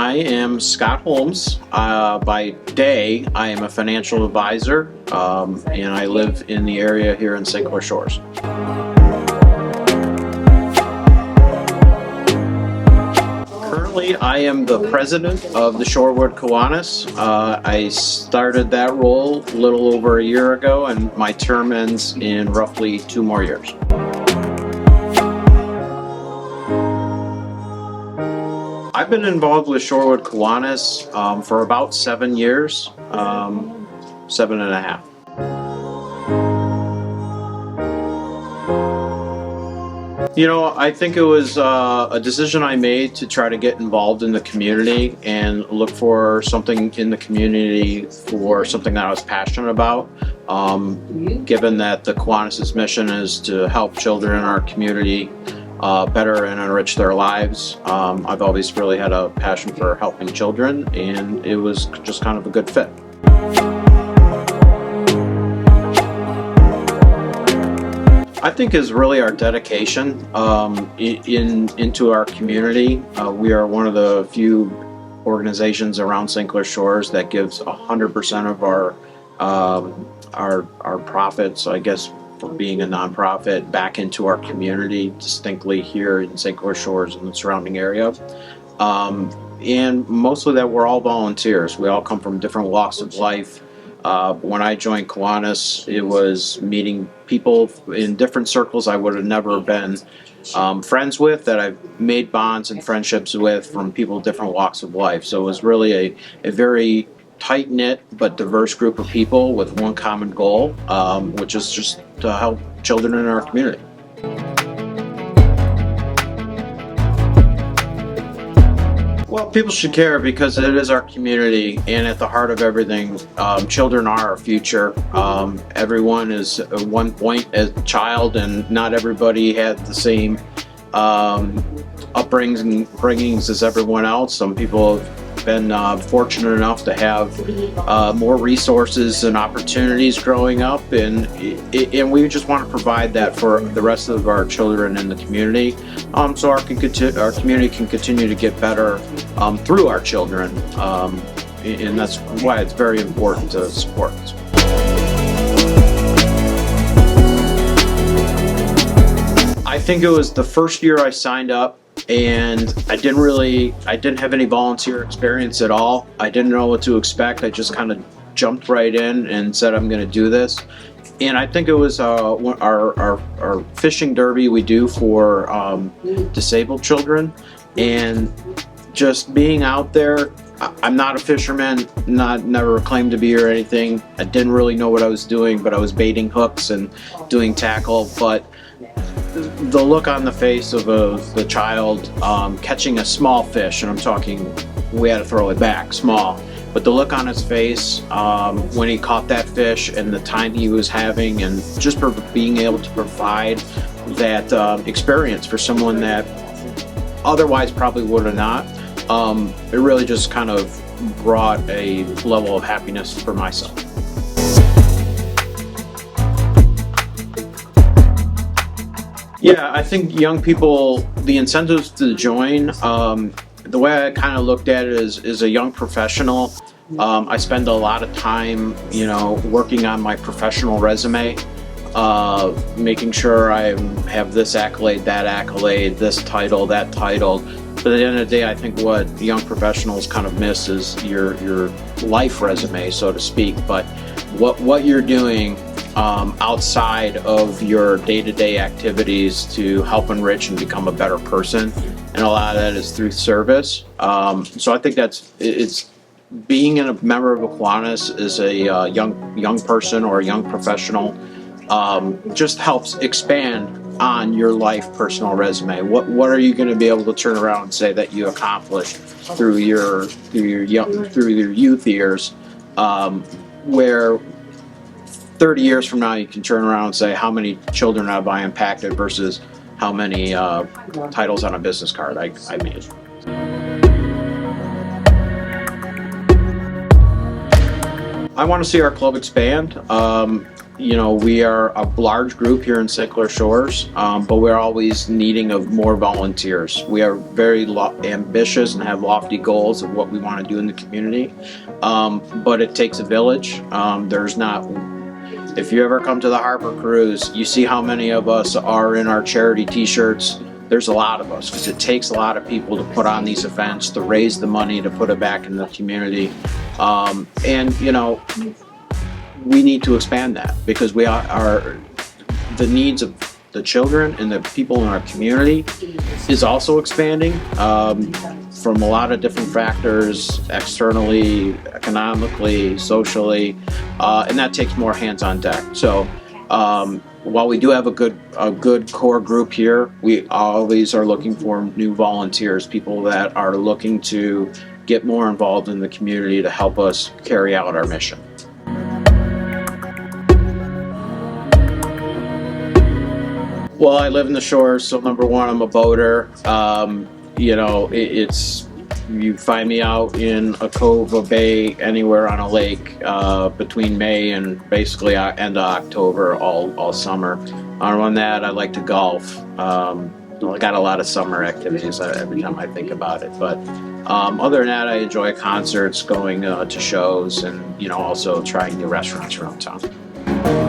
I am Scott Holmes. By day, I am a financial advisor, and I live in the area here in St. Clair Shores. Currently, I am the president of the Shorewood Kiwanis. I started that role a little over a year ago, and my term ends in roughly 2 more years. I've been involved with Shorewood Kiwanis for about 7 years, 7.5. I think it was a decision I made to try to get involved in the community and look for something in the community for something that I was passionate about. Given that the Kiwanis' mission is to help children in our community better and enrich their lives. I've always really had a passion for helping children, and it was just kind of a good fit. I think is really our dedication into our community. We are one of the few organizations around St. Clair Shores that gives 100% of our profits, I guess, for being a nonprofit, back into our community, distinctly here in St. Clair Shores and the surrounding area. And mostly that we're all volunteers. We all come from different walks of life. When I joined Kiwanis, it was meeting people in different circles I would have never been friends with, that I've made bonds and friendships with from people in different walks of life. So it was really a very tight-knit but diverse group of people with one common goal, which is just to help children in our community. Well, people should care because it is our community, and at the heart of everything, children are our future. Everyone is at one point a child, and not everybody had the same upbringings as everyone else. Some people have been fortunate enough to have more resources and opportunities growing up, and we just want to provide that for the rest of our children in the community, so our community can continue to get better through our children, and that's why it's very important to support us. I think it was the first year I signed up, and I didn't have any volunteer experience at all. I didn't know what to expect. I just kind of jumped right in and said, I'm going to do this. And I think it was our fishing derby we do for disabled children, and just being out there. I'm not a fisherman, never claimed to be or anything. I didn't really know what I was doing, but I was baiting hooks and doing tackle. But the look on the face of the child catching a small fish, and I'm talking, we had to throw it back, small, but the look on his face when he caught that fish, and the time he was having, and just for being able to provide that experience for someone that otherwise probably would have not, it really just kind of brought a level of happiness for myself. Yeah, I think young people, the incentives to join, the way I kind of looked at it is a young professional. I spend a lot of time, working on my professional resume, making sure I have this accolade, that accolade, this title, that title. But at the end of the day, I think what young professionals kind of miss is your life resume, so to speak. But what you're doing outside of your day-to-day activities to help enrich and become a better person, and a lot of that is through service. So I think it's being a member of a Kiwanis as a young person or a young professional just helps expand on your life personal resume. What are you going to be able to turn around and say that you accomplished through your youth years, where 30 years from now you can turn around and say, how many children have I impacted versus how many titles on a business card I made. I want to see our club expand. we are a large group here in St. Clair Shores, but we're always needing of more volunteers. We are very ambitious and have lofty goals of what we want to do in the community, but it takes a village. If you ever come to the Harbor Cruise, you see how many of us are in our charity t-shirts. There's a lot of us because it takes a lot of people to put on these events, to raise the money, to put it back in the community. We need to expand that because the needs of the children and the people in our community is also expanding from a lot of different factors, externally, economically, socially, and that takes more hands on deck. So while we do have a good core group here, we always are looking for new volunteers, people that are looking to get more involved in the community to help us carry out our mission. Well, I live in the shores, so number one, I'm a boater. You find me out in a cove, a bay, anywhere on a lake between May and basically end of October, all summer. Other than that, I like to golf. I got a lot of summer activities every time I think about it. But other than that, I enjoy concerts, going to shows, and also trying new restaurants around town.